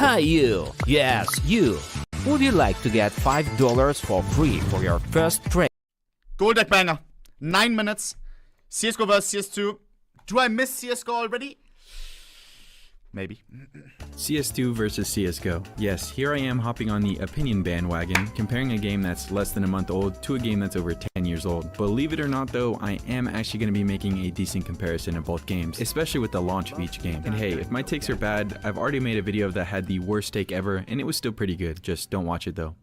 Hi you! Yes, you! Would you like to get $5 for free for your first trade? Goal deck banger. 9 minutes. CSGO versus CS2. Do I miss CSGO already? Maybe. CS2 versus CSGO. Yes, here I am hopping on the opinion bandwagon, comparing a game that's less than a month old to a game that's over 10 years old. Believe it or not though, I am actually going to be making a decent comparison of both games, especially with the launch of each game. And hey, if my takes are bad, I've already made a video that had the worst take ever, and it was still pretty good. Just don't watch it though.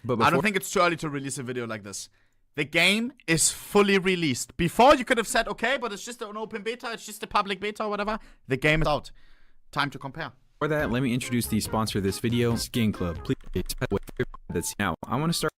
But I don't think it's too early to release a video like this. The game is fully released. Before you could have said, okay, but it's just an open beta, it's just a public beta or whatever. The game is out. Time to compare. For that, let me introduce the sponsor of this video, Skin Club. Please, now, I want to start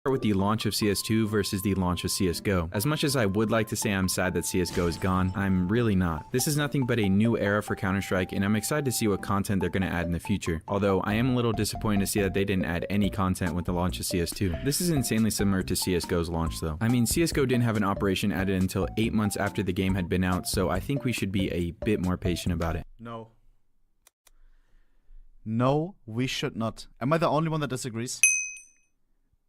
with the launch of CS2 versus the launch of CSGO. As much as I would like to say I'm sad that CSGO is gone, I'm really not. This is nothing but a new era for Counter-Strike, and I'm excited to see what content they're going to add in the future. Although, I am a little disappointed to see that they didn't add any content with the launch of CS2. This is insanely similar to CSGO's launch though. I mean, CSGO didn't have an operation added until 8 months after the game had been out, so I think we should be a bit more patient about it. No, we should not. Am I the only one that disagrees?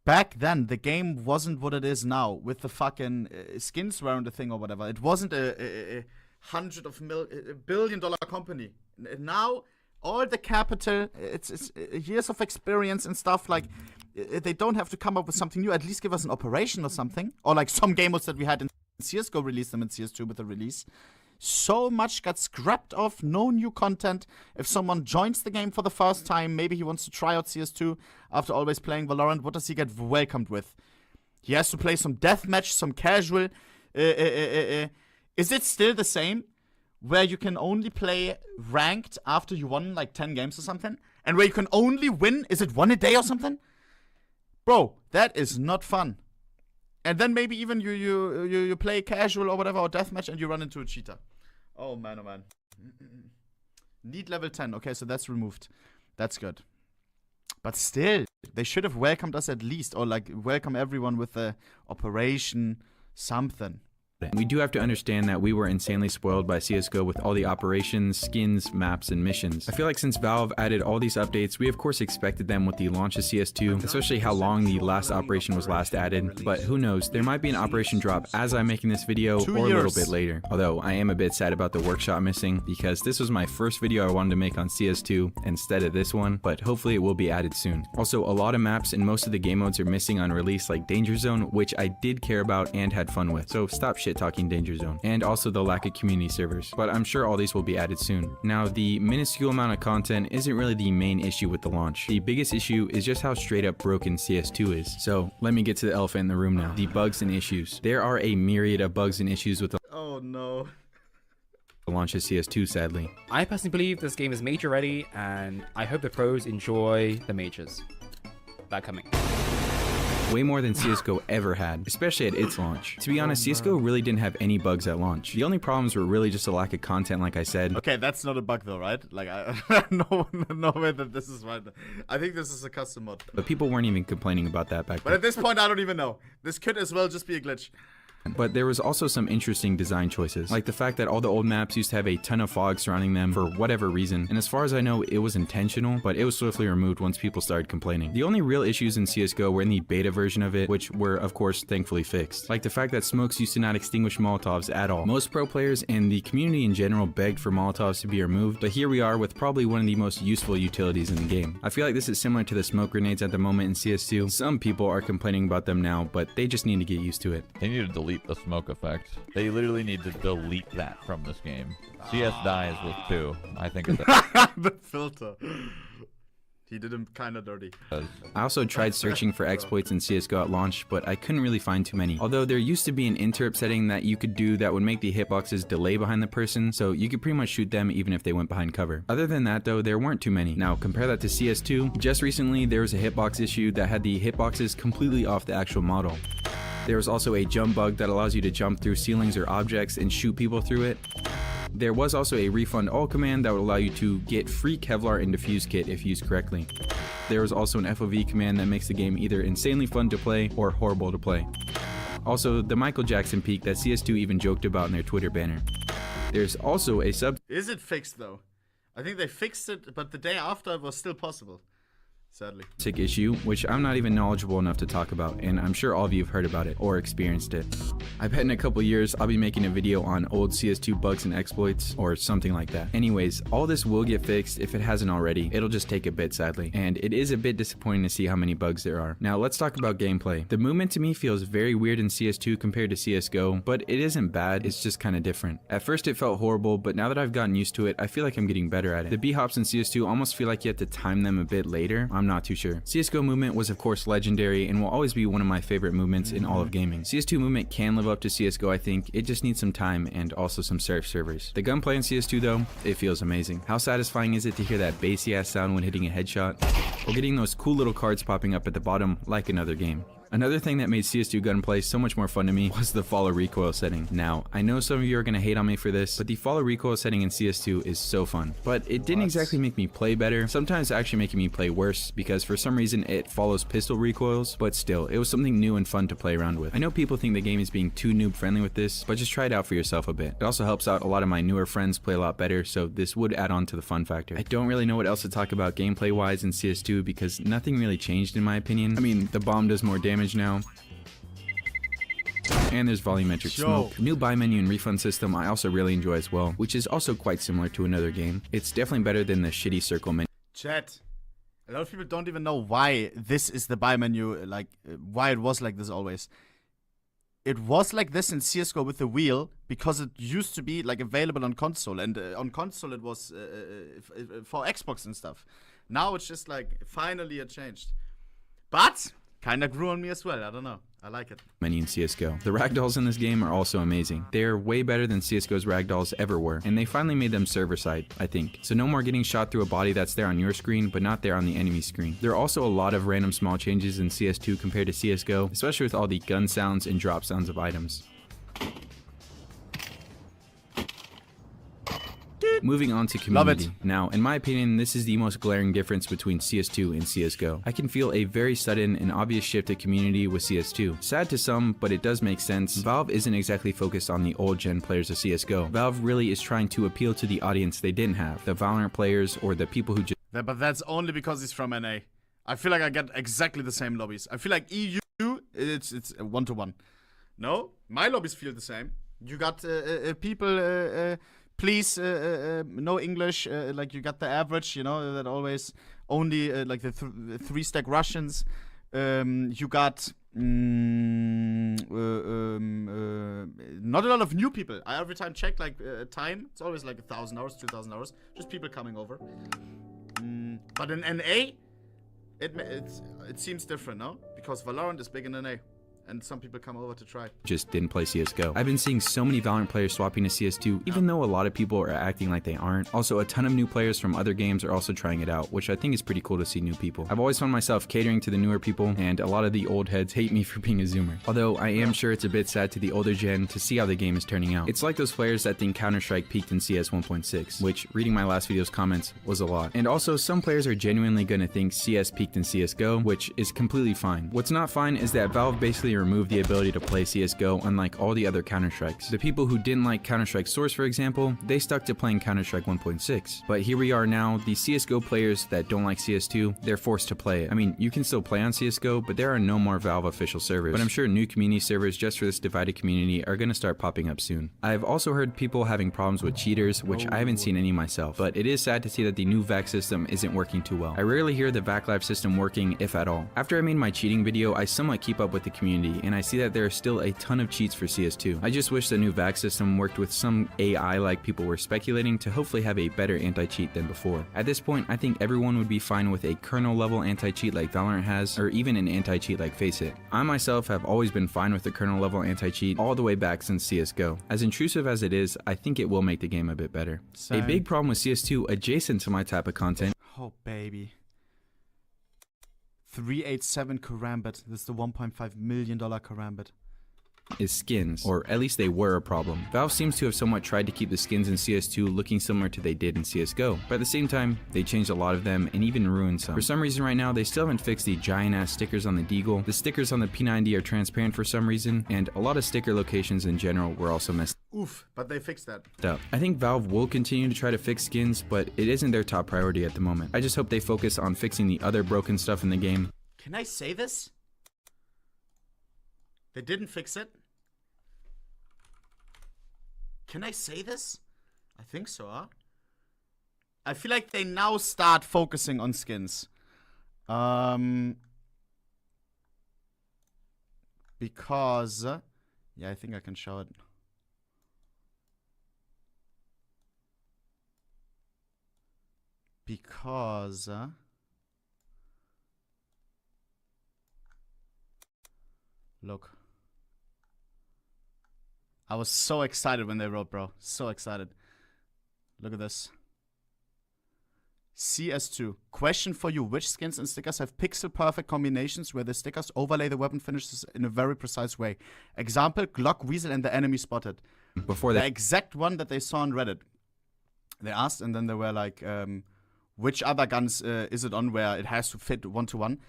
Back then, the game wasn't what it is now, with the fucking skins wearing the thing or whatever. It wasn't a billion-dollar company. Now, all the capital, it's years of experience and stuff, like, they don't have to come up with something new. At least give us an operation or something. Or like some game modes that we had in CSGO, release them in CS2 with the release. So much got scrapped off, no new content. If someone joins the game for the first time, maybe he wants to try out CS2 after always playing Valorant, what does he get welcomed with? He has to play some deathmatch, some casual. Is it still the same? Where you can only play ranked after you won like 10 games or something? And where you can only win, is it one a day or something? Bro, that is not fun. And then maybe even you play casual or whatever, or deathmatch, and you run into a cheater. Oh man, oh man. Need level 10. Okay, so that's removed. That's good. But still, they should have welcomed us at least, or like welcome everyone with the operation, something. We do have to understand that we were insanely spoiled by CSGO with all the operations, skins, maps, and missions. I feel like since Valve added all these updates, we of course expected them with the launch of CS2, especially how long the last operation was last added, but who knows, there might be an operation drop as I'm making this video or a little bit later. Although I am a bit sad about the workshop missing, because this was my first video I wanted to make on CS2 instead of this one, but hopefully it will be added soon. Also, a lot of maps and most of the game modes are missing on release, like Danger Zone, which I did care about and had fun with, so stop shit talking Danger Zone, and also the lack of community servers, but I'm sure all these will be added soon. Now, the minuscule amount of content isn't really the main issue with the launch. The biggest issue is just how straight up broken CS2 is. So let me get to the elephant in the room now, the bugs and issues. There are a myriad of bugs and issues with the launch of CS2, sadly. I personally believe this game is major ready, and I hope the pros enjoy the majors that are coming. Way more than CSGO ever had, especially at its launch. To be honest, CSGO really didn't have any bugs at launch. The only problems were really just a lack of content, like I said. Okay, that's not a bug though, right? Like, no way that this is right. I think this is a custom mod. But people weren't even complaining about that back then. But at this point, I don't even know. This could as well just be a glitch. But there was also some interesting design choices, like the fact that all the old maps used to have a ton of fog surrounding them for whatever reason, and as far as I know, it was intentional, but it was swiftly removed once people started complaining. The only real issues in CSGO were in the beta version of it, which were of course thankfully fixed, like the fact that smokes used to not extinguish Molotovs at all. Most pro players and the community in general begged for Molotovs to be removed, but here we are with probably one of the most useful utilities in the game. I feel like this is similar to the smoke grenades at the moment in CS2. Some people are complaining about them now, but they just need to get used to it. They need to delete the smoke effect. They literally need to delete that from this game. CS dies with 2. I think it's the filter. He did him kind of dirty. I also tried searching for exploits in CSGO at launch, but I couldn't really find too many. Although there used to be an interrupt setting that you could do that would make the hitboxes delay behind the person, so you could pretty much shoot them even if they went behind cover. Other than that though, there weren't too many. Now compare that to CS2. Just recently there was a hitbox issue that had the hitboxes completely off the actual model. There was also a jump bug that allows you to jump through ceilings or objects and shoot people through it. There was also a refund all command that would allow you to get free Kevlar and defuse kit if used correctly. There was also an FOV command that makes the game either insanely fun to play or horrible to play. Also, the Michael Jackson peak that CS2 even joked about in their Twitter banner. There's also a sub... Is it fixed though? I think they fixed it, but the day after it was still possible. Sadly. Issue, which I'm not even knowledgeable enough to talk about, and I'm sure all of you have heard about it or experienced it. I bet in a couple years I'll be making a video on old CS2 bugs and exploits, or something like that. Anyways, all this will get fixed if it hasn't already. It'll just take a bit, sadly, and it is a bit disappointing to see how many bugs there are. Now let's talk about gameplay. The movement to me feels very weird in CS2 compared to CSGO, but it isn't bad, it's just kind of different. At first it felt horrible, but now that I've gotten used to it, I feel like I'm getting better at it. The B-hops in CS2 almost feel like you have to time them a bit later. I'm not too sure. CSGO movement was of course legendary and will always be one of my favorite movements in all of gaming. CS2 movement can live up to CSGO, I think. It just needs some time and also some surf servers. The gunplay in CS2 though, it feels amazing. How satisfying is it to hear that bassy ass sound when hitting a headshot? Or getting those cool little cards popping up at the bottom like another game. Another thing that made CS2 gunplay so much more fun to me was the follow recoil setting. Now, I know some of you are going to hate on me for this, but the follow recoil setting in CS2 is so fun. But it didn't exactly make me play better, sometimes actually making me play worse, because for some reason it follows pistol recoils, but still, it was something new and fun to play around with. I know people think the game is being too noob friendly with this, but just try it out for yourself a bit. It also helps out a lot of my newer friends play a lot better, so this would add on to the fun factor. I don't really know what else to talk about gameplay wise in CS2 because nothing really changed in my opinion. I mean, the bomb does more damage now. And there's volumetric smoke. New buy menu and refund system I also really enjoy as well, which is also quite similar to another game. It's definitely better than the shitty circle menu. Chat. A lot of people don't even know why this is the buy menu, like why it was like this always. It was like this in CSGO with the wheel because it used to be like available on console, and on console it was for Xbox and stuff. Now it's just like finally it changed, but kinda grew on me as well. I don't know. I like it. Many in CSGO. The ragdolls in this game are also amazing. They're way better than CSGO's ragdolls ever were, and they finally made them server side, I think. So no more getting shot through a body that's there on your screen, but not there on the enemy screen. There are also a lot of random small changes in CS2 compared to CSGO, especially with all the gun sounds and drop sounds of items. Moving on to community. Now, in my opinion, this is the most glaring difference between CS2 and CSGO. I can feel a very sudden and obvious shift to community with CS2. Sad to some, but it does make sense. Valve isn't exactly focused on the old gen players of CSGO. Valve really is trying to appeal to the audience they didn't have, the Valorant players or the people who just... Yeah, but that's only because he's from NA. I feel like I get exactly the same lobbies. I feel like EU, it's one-to-one. No, my lobbies feel the same. You got people... Please, no English, like you got the average, you know, that always only like the three-stack Russians. You got not a lot of new people. I every time check like time, it's always like 1,000 hours, 2,000 hours, just people coming over. But in NA, it seems different, no? Because Valorant is big in NA. And some people come over to try. Just didn't play CSGO. I've been seeing so many Valorant players swapping to CS2, even though a lot of people are acting like they aren't. Also, a ton of new players from other games are also trying it out, which I think is pretty cool to see new people. I've always found myself catering to the newer people, and a lot of the old heads hate me for being a zoomer. Although, I am sure it's a bit sad to the older gen to see how the game is turning out. It's like those players that think Counter-Strike peaked in CS 1.6, which, reading my last video's comments, was a lot. And also, some players are genuinely gonna think CS peaked in CSGO, which is completely fine. What's not fine is that Valve basically removed the ability to play CSGO unlike all the other Counter-Strikes. The people who didn't like Counter-Strike Source, for example, they stuck to playing Counter-Strike 1.6. But here we are now, the CSGO players that don't like CS2, they're forced to play it. I mean, you can still play on CSGO, but there are no more Valve official servers. But I'm sure new community servers just for this divided community are gonna start popping up soon. I've also heard people having problems with cheaters, which I haven't seen any myself, but it is sad to see that the new VAC system isn't working too well. I rarely hear the VAC Live system working, if at all. After I made my cheating video, I somewhat keep up with the community, and I see that there are still a ton of cheats for CS2. I just wish the new VAC system worked with some AI like people were speculating to hopefully have a better anti-cheat than before. At this point, I think everyone would be fine with a kernel level anti-cheat like Valorant has, or even an anti-cheat like FACEIT. I myself have always been fine with the kernel level anti-cheat all the way back since CSGO. As intrusive as it is, I think it will make the game a bit better. Same. A big problem with CS2 adjacent to my type of content. Oh baby. 387 Karambit. This is the $1.5 million Karambit. is skins, or at least they were a problem. Valve seems to have somewhat tried to keep the skins in CS2 looking similar to they did in CSGO, but at the same time, they changed a lot of them and even ruined some. For some reason right now, they still haven't fixed the giant ass stickers on the deagle. The stickers on the P90 are transparent for some reason, and a lot of sticker locations in general were also messed Oof, but they fixed that. up. I think Valve will continue to try to fix skins, but it isn't their top priority at the moment. I just hope they focus on fixing the other broken stuff in the game. Can I say this? They didn't fix it. Can I say this? I think so, huh? I feel like they now start focusing on skins. Because... yeah, I think I can show it. Because... look. I was so excited when they wrote, bro. So excited. Look at this. CS2. Question for you. Which skins and stickers have pixel-perfect combinations where the stickers overlay the weapon finishes in a very precise way? Example, Glock, Weasel, and the enemy spotted. Before The that, exact one that they saw on Reddit. They asked, and then they were like, which other guns is it on where it has to fit one-to-one?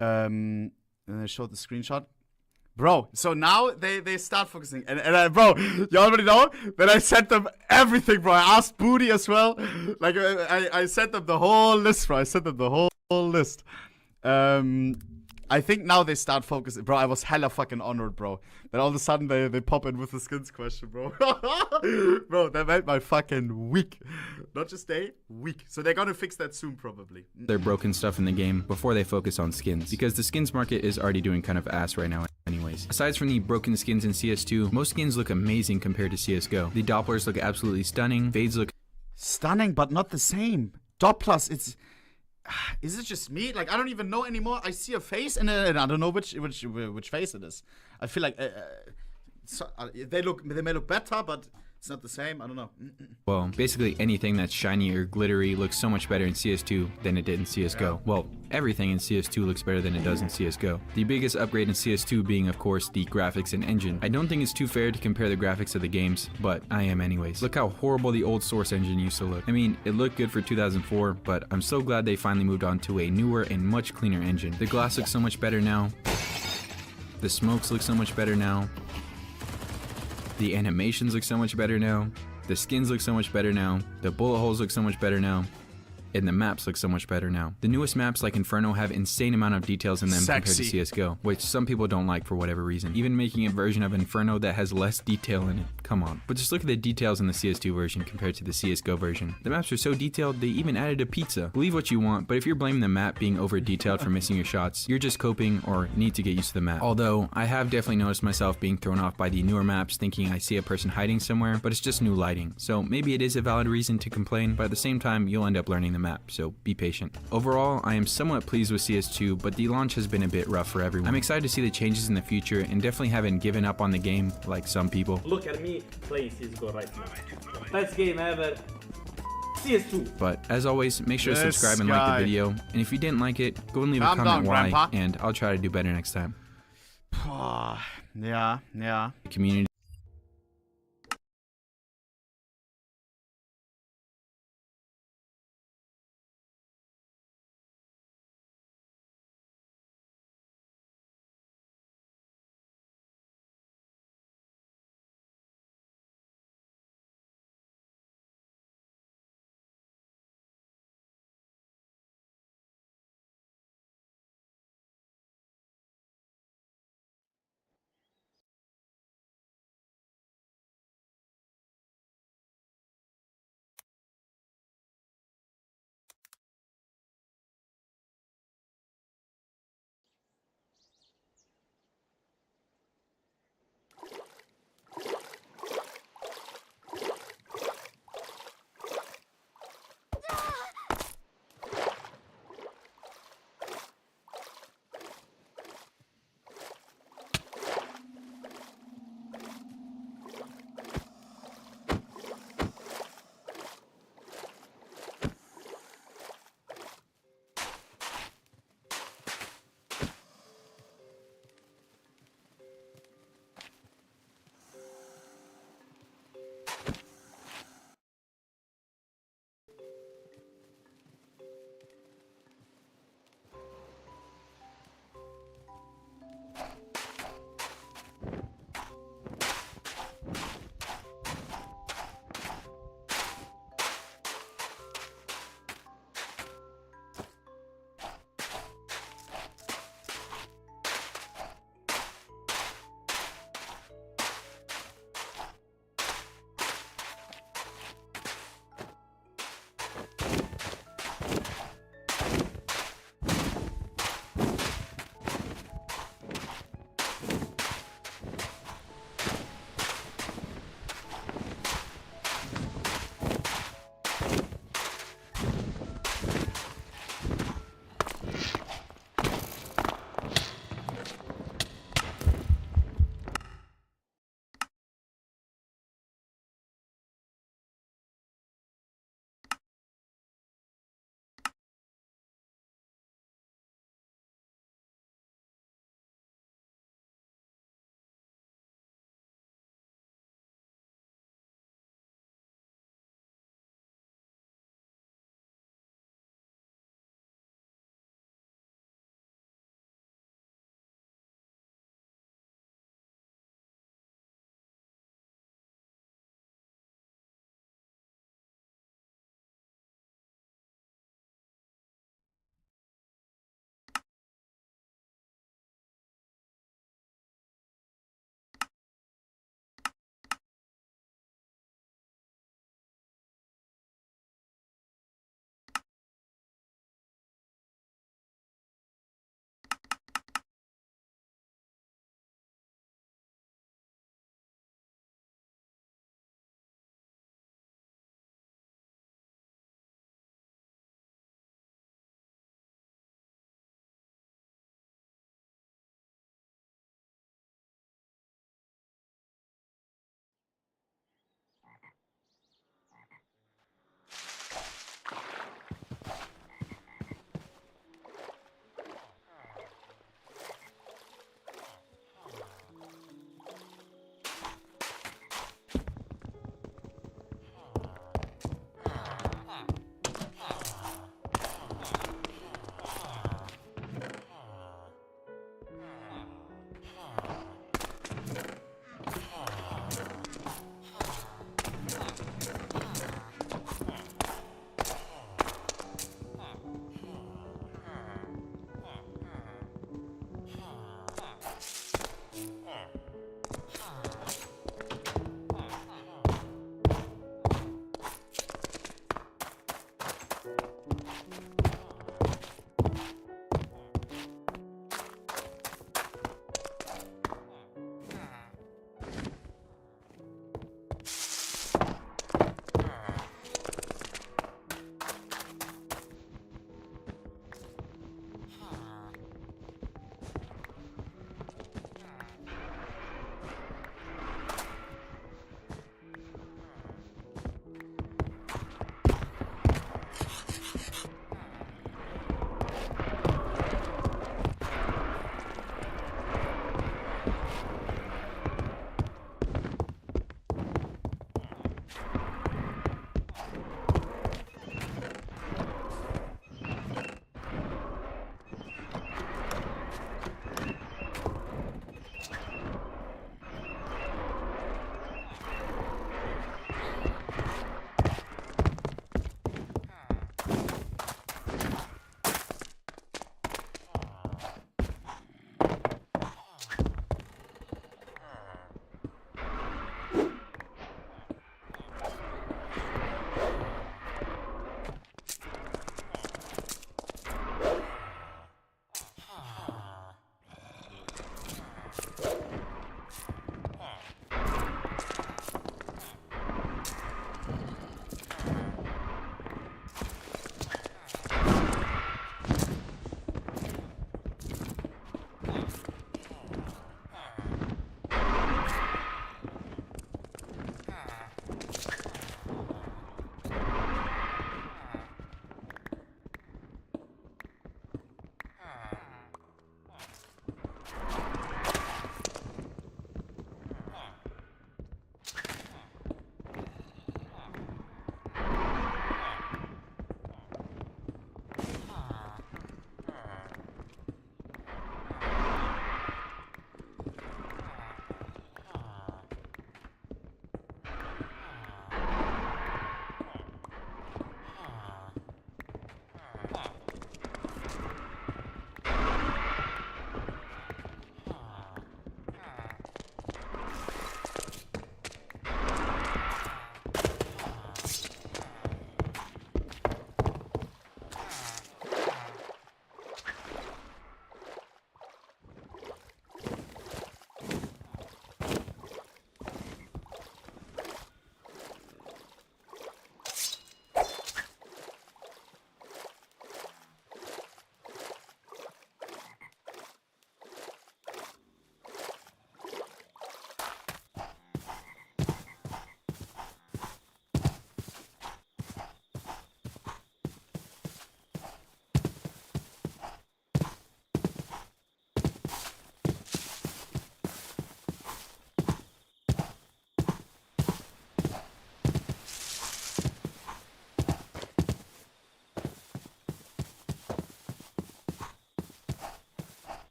And they showed the screenshot. Bro, so now they start focusing. And bro, you already know that I sent them everything, bro. I asked Booty as well. Like, I sent them the whole list, bro. I sent them the whole list. I think now they start focusing. Bro, I was hella fucking honored, bro. Then all of a sudden they pop in with the skins question, bro. Bro, that made my fucking week. Not just day, week. So they're gonna fix that soon, probably. their broken stuff in the game before they focus on skins, because the skins market is already doing kind of ass right now anyways. Aside from the broken skins in CS2, most skins look amazing compared to CSGO. The Dopplers look absolutely stunning, fades look Stunning, but not the same. Dopplers, it's... Is it just me? Like, I don't even know anymore. I see a face and I don't know which face it is. I feel like they may look better, but it's not the same. I don't know. well, basically anything that's shiny or glittery looks so much better in CS2 than it did in CSGO. Yeah. Well, everything in CS2 looks better than it does in CSGO. The biggest upgrade in CS2 being, of course, the graphics and engine. I don't think it's too fair to compare the graphics of the games, but I am anyways. Look how horrible the old Source engine used to look. I mean, it looked good for 2004, but I'm so glad they finally moved on to a newer and much cleaner engine. The glass looks so much better now. The smokes look so much better now. The animations look so much better now. The skins look so much better now. The bullet holes look so much better now. And the maps look so much better now. The newest maps like Inferno have insane amount of details in them Sexy. compared to CSGO, which some people don't like for whatever reason. Even making a version of Inferno that has less detail in it. Come on. But just look at the details in the CS2 version compared to the CSGO version. The maps are so detailed, they even added a pizza. Believe what you want, but if you're blaming the map being over detailed for missing your shots, you're just coping or need to get used to the map. Although, I have definitely noticed myself being thrown off by the newer maps thinking I see a person hiding somewhere, but it's just new lighting. So maybe it is a valid reason to complain, but at the same time, you'll end up learning the map, so be patient. Overall, I am somewhat pleased with CS2, but the launch has been a bit rough for everyone. I'm excited to see the changes in the future and definitely haven't given up on the game like some people. Look at me play CSGO right now. Best game ever. CS2. But as always, make sure to This subscribe and like guy. the video. And if you didn't like it, go and leave a Calm comment down, why, Grandpa. and I'll try to do better next time. Yeah. Community